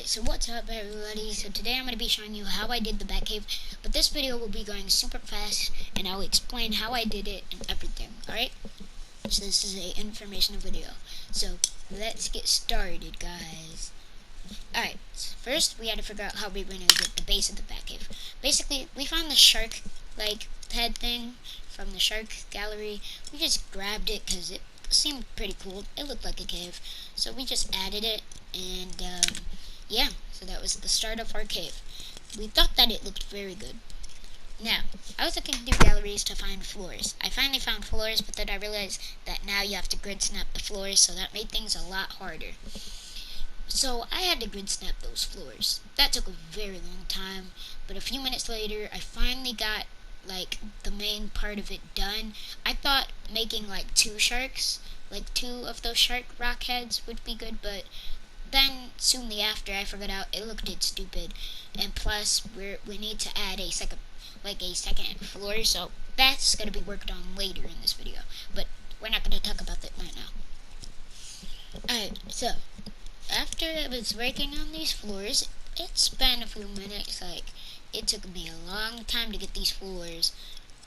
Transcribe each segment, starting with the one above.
Alright, so what's up everybody? So today I'm going to be showing you how I did the Batcave, but this video will be going super fast and I'll explain how I did it and everything, alright? So this is a informational video. So let's get started, guys. Alright, so first we had to figure out how we were going to get the base of the Batcave. Basically, we found the shark, head thing from the shark gallery. We just grabbed it because it seemed pretty cool. It looked like a cave. So we just added it and, yeah, so that was the start of our cave. We thought that it looked very good. Now, I was looking through galleries to find floors. I finally found floors, but then I realized that now you have to grid snap the floors, so that made things a lot harder. So I had to grid snap those floors. That took a very long time, but a few minutes later, I finally got, the main part of it done. I thought making, two sharks, two of those shark rock heads would be good, but then, soon after, I figured out it looked stupid, and plus, we need to add a second floor, so that's going to be worked on later in this video, but we're not going to talk about that right now. Alright, so, after I was working on these floors, it's been a few minutes, it took me a long time to get these floors,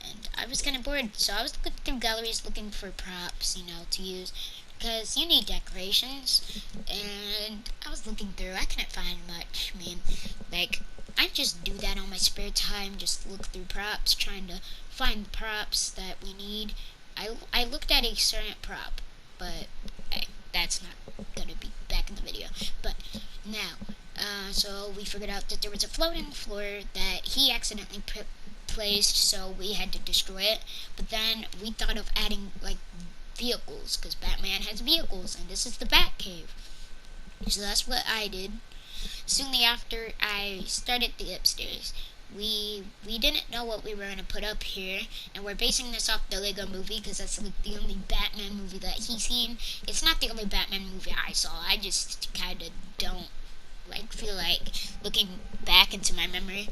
and I was kind of bored, so I was looking through galleries looking for props, to use, because you need decorations, and I was looking through, I couldn't find much. I just do that on my spare time, just look through props, trying to find props that we need. I looked at a certain prop, but that's not gonna be back in the video. But now, so we figured out that there was a floating floor that he accidentally placed, so we had to destroy it. But then we thought of adding vehicles, because Batman has vehicles, and this is the Batcave. So that's what I did. Soon after, I started the upstairs. We didn't know what we were going to put up here, and we're basing this off the Lego movie, because that's the only Batman movie that he's seen. It's not the only Batman movie I saw. I just kind of don't feel like looking back into my memory.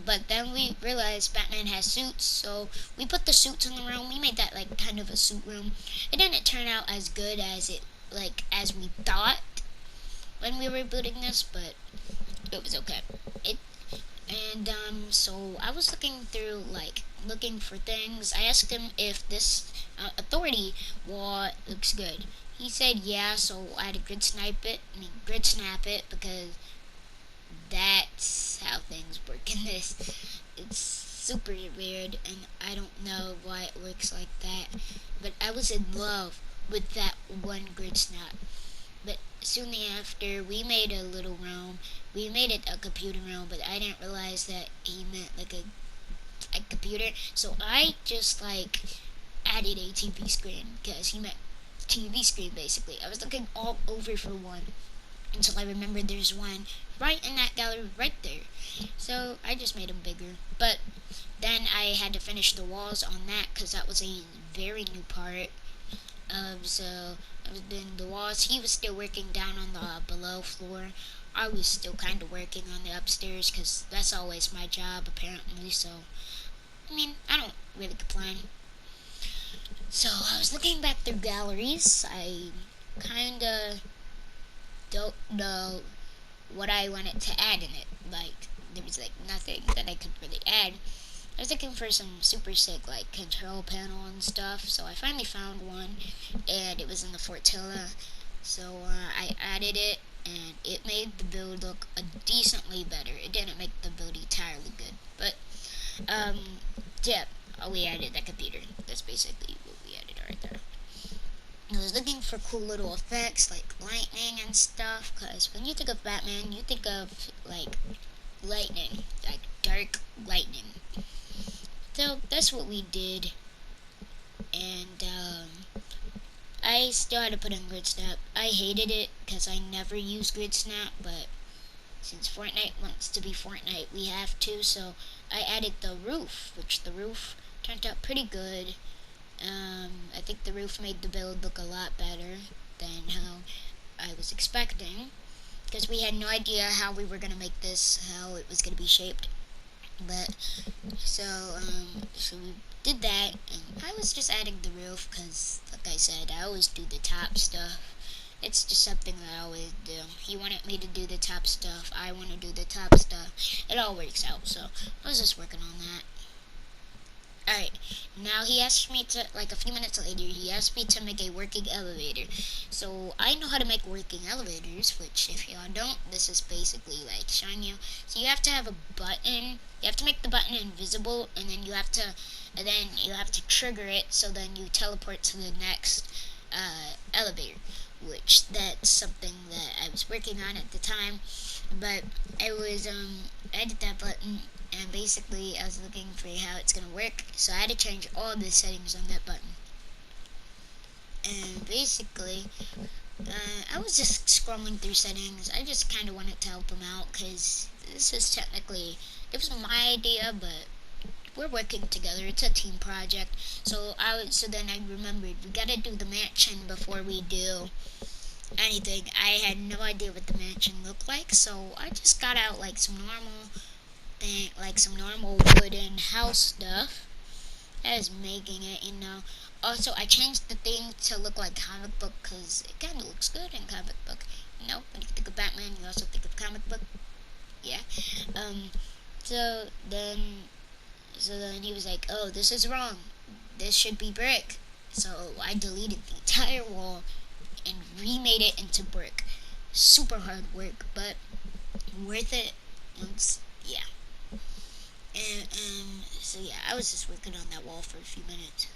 But then we realized Batman has suits, so we put the suits in the room. We made that kind of a suit room. It didn't turn out as good as as we thought when we were building this, but it was okay. So I was looking through looking for things. I asked him if this authority wall looks good. He said yeah, so I had to grid snap it because that's how things work in this. It's super weird, and I don't know why it works like that, but I was in love with that one grid snap. But soon after, we made a little room. We made it a computer room, but I didn't realize that he meant a computer, so I just added a TV screen, because he meant TV screen basically. I was looking all over for one until I remembered there's one right in that gallery right there. So I just made them bigger. But then I had to finish the walls on that, because that was a very new part. So I was doing the walls. He was still working down on the below floor. I was still kind of working on the upstairs, because that's always my job apparently. So I don't really complain. So I was looking back through galleries. I kinda don't know what I wanted to add in it. There was nothing that I could really add. I was looking for some super sick control panel and stuff, so I finally found one, and it was in the Fortilla. So I added it, and it made the build look decently better. It didn't make the build entirely good, but yeah, we added that computer. That's basically what we added right there. I was looking for cool little effects like lightning and stuff, because when you think of Batman, you think of lightning, dark lightning. So that's what we did, and I still had to put in grid snap. I hated it because I never use grid snap, but since Fortnite wants to be Fortnite, we have to. So I added the roof, which the roof turned out pretty good. I think the roof made the build look a lot better than how I was expecting, because we had no idea how we were going to make this, how it was going to be shaped. But, so we did that, and I was just adding the roof, because, like I said, I always do the top stuff, It's just something that I always do. He wanted me to do the top stuff. I want to do the top stuff. It all works out. So I was just working on that. Alright, now he asked me to, like a few minutes later, he asked me to make a working elevator. So I know how to make working elevators, which if y'all don't, this is basically like showing you. So you have to have a button, you have to make the button invisible, and then you have to trigger it, so then you teleport to the next elevator, which that's something that I was working on at the time. But I did that button, and basically I was looking for how it's gonna work, so I had to change all the settings on that button. And basically, I was just scrolling through settings. I just kind of wanted to help him out, because this is technically, it was my idea, but we're working together. It's a team project. So then I remembered, we gotta do the mansion before we do anything. I had no idea what the mansion looked like, so I just got out like some normal wooden house stuff. I was making it, you know. Also, I changed the thing to look like comic book, because it kind of looks good in comic book. You know, when you think of Batman, you also think of comic book. Yeah. So then he was like, oh, this is wrong. This should be brick. So I deleted the entire wall and remade it into brick. Super hard work, but worth it once, yeah. And so yeah, I was just working on that wall for a few minutes.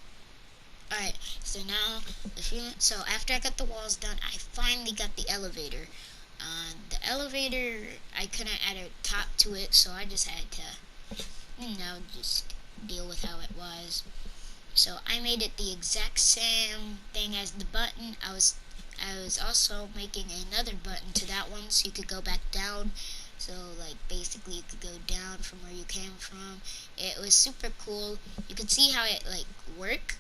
Alright, so now so after I got the walls done, I finally got the elevator. The elevator, I couldn't add a top to it, so I just had to, just deal with how it was. So I made it the exact same thing as the button. I was also making another button to that one, so you could go back down. So like basically you could go down from where you came from. It was super cool. You could see how it worked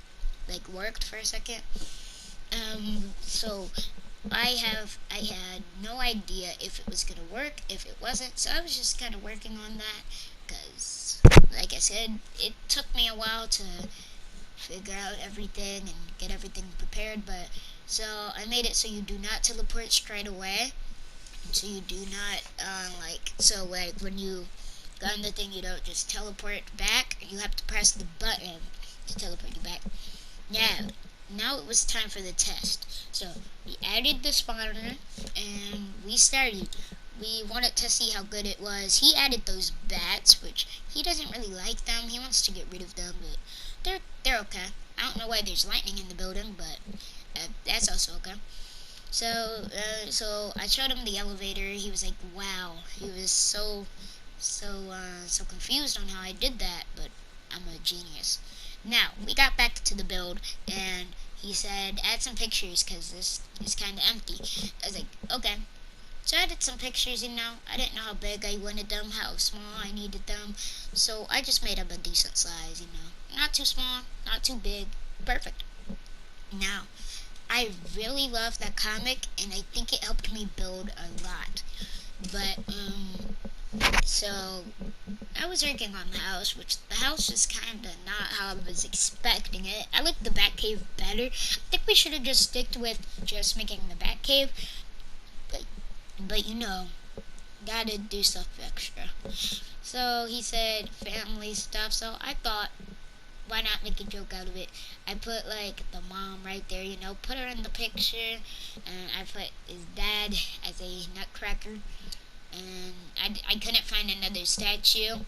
for a second. So I had no idea if it was gonna work, if it wasn't. So I was just kind of working on that, because like I said, it took me a while to figure out everything and get everything prepared. But so I made it so you do not teleport straight away. So you do not like when you go on the thing, you don't just teleport back. You have to press the button to teleport you back. Now it was time for the test. So we added the spawner and we started. We wanted to see how good it was. He added those bats, which he doesn't really like them. He wants to get rid of them, but they're okay. I don't know why there's lightning in the building, but that's also okay. So I showed him the elevator. He was like, wow. He was so confused on how I did that, but I'm a genius. Now, we got back to the build, and he said, add some pictures, because this is kind of empty. I was like, okay. So I added some pictures, I didn't know how big I wanted them, how small I needed them. So I just made them a decent size, Not too small, not too big. Perfect. Now, I really love that comic, and I think it helped me build a lot. But, so I was working on the house, which the house is kind of not how I was expecting it. I like the Batcave better. I think we should have just sticked with just making the Batcave. But gotta do stuff extra. So he said family stuff, so I thought, why not make a joke out of it? I put like the mom right there, put her in the picture, and I put his dad as a nutcracker, and I couldn't find another statue,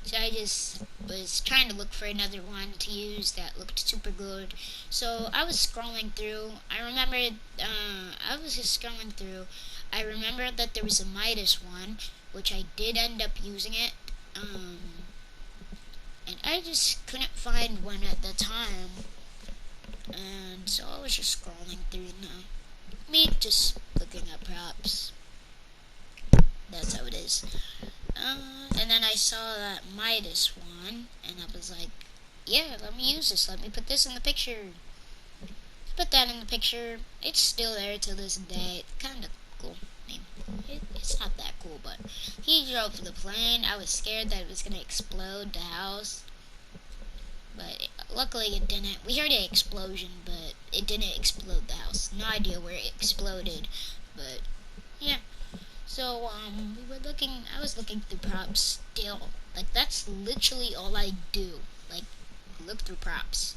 so I just was trying to look for another one to use that looked super good. So I was scrolling through. I remembered that there was a Midas one, which I did end up using it. And I just couldn't find one at the time. And so I was just scrolling through me just looking at props. That's how it is. And then I saw that Midas one, and I was like, yeah, let me use this. Let me put this in the picture. Put that in the picture. It's still there to this day. It's kind of cool. It's not that cool, but he drove the plane. I was scared that it was going to explode the house, but luckily it didn't. We heard an explosion, but it didn't explode the house. No idea where it exploded, but yeah. So I was looking through props still. Like, that's literally all I do. Like, look through props.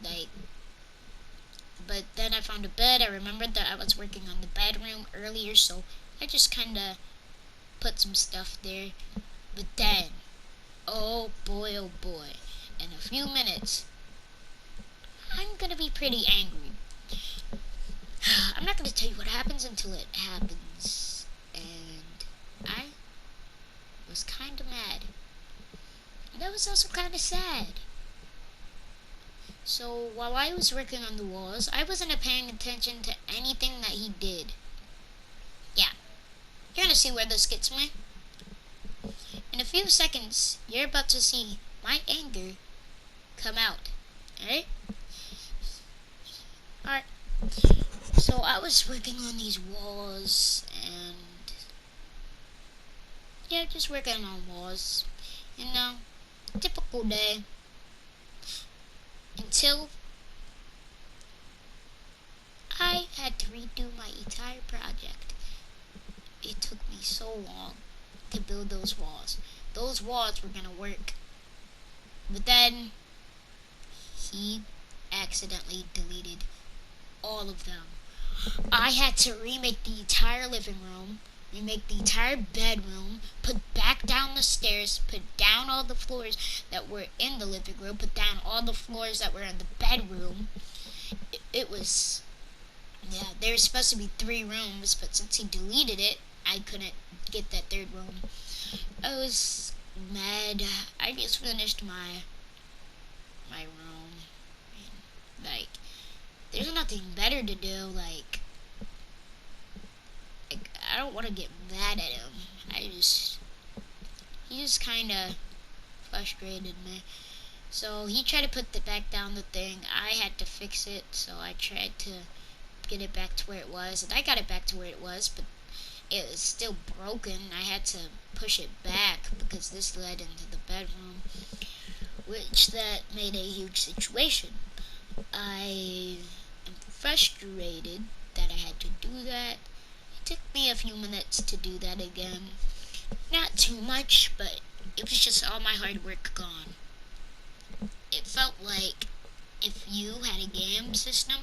Like, but then I found a bed. I remembered that I was working on the bedroom earlier, so I just kind of put some stuff there. But then, oh boy, in a few minutes, I'm gonna be pretty angry. I'm not gonna tell you what happens until it happens. And I was kind of mad. And I was also kind of sad. So while I was working on the walls, I wasn't paying attention to anything that he did. Yeah. You're gonna see where this gets me. In a few seconds, you're about to see my anger come out. Alright? Alright. So I was working on these walls and yeah, just working on walls. You know, typical day. Until I had to redo my entire project. It took me so long to build those walls. Those walls were gonna work. But then he accidentally deleted all of them. I had to remake the entire living room, remake the entire bedroom, put back down the stairs, put down all the floors that were in the living room, put down all the floors that were in the bedroom. It was, yeah, there was supposed to be 3 rooms, but since he deleted it, I couldn't get that 3rd room. I was mad. I just finished my room. And, like, there's nothing better to do. Like I don't want to get mad at him. He just kind of frustrated me. So he tried to put back down the thing. I had to fix it, so I tried to get it back to where it was, and I got it back to where it was, but it was still broken. I had to push it back because this led into the bedroom, which that made a huge situation. I am frustrated that I had to do that. It took me a few minutes to do that again. Not too much, but it was just all my hard work gone. It felt like if you had a game system,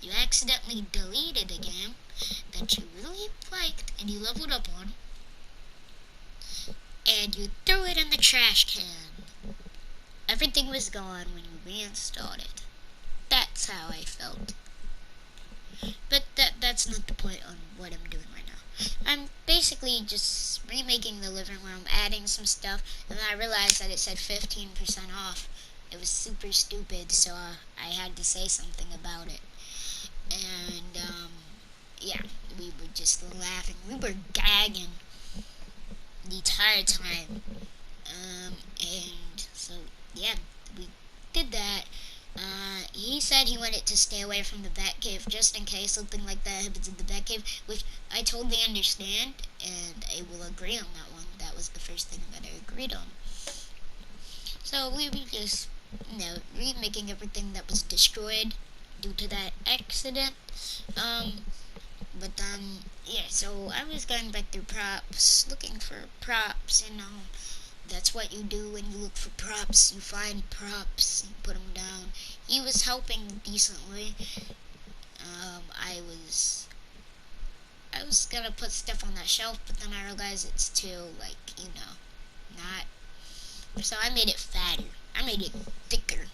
you accidentally deleted a game that you really liked and you leveled up on, and you threw it in the trash can. Everything was gone when you reinstalled it. That's how I felt. But that's not the point on what I'm doing right now. I'm basically just remaking the living room, adding some stuff, and then I realized that it said 15% off. It was super stupid, so I had to say something about it. And, yeah, we were just laughing. We were gagging the entire time. And so, yeah, we did that. He said he wanted to stay away from the Batcave just in case something like that happens in the Batcave, which I totally understand, and I will agree on that one. That was the first thing that I agreed on. So we were just, remaking everything that was destroyed due to that accident. But yeah, so I was going back through props, looking for props, that's what you do when you look for props. You find props, you put them down. He was helping decently. I was gonna put stuff on that shelf, but then I realized it's too, not. So I made it fatter. I made it thicker.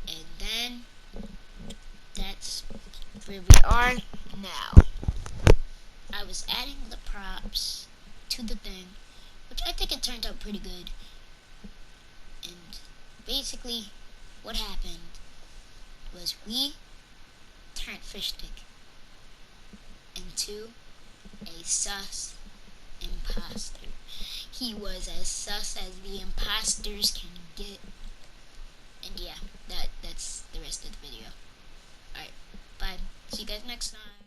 And then, that's where we are now. I was adding the props to the thing, which I think it turned out pretty good. And basically, what happened was we turned Fish Stick into a sus imposter. He was as sus as the imposters can get. And yeah, that's the rest of the video. Alright, bye. See you guys next time.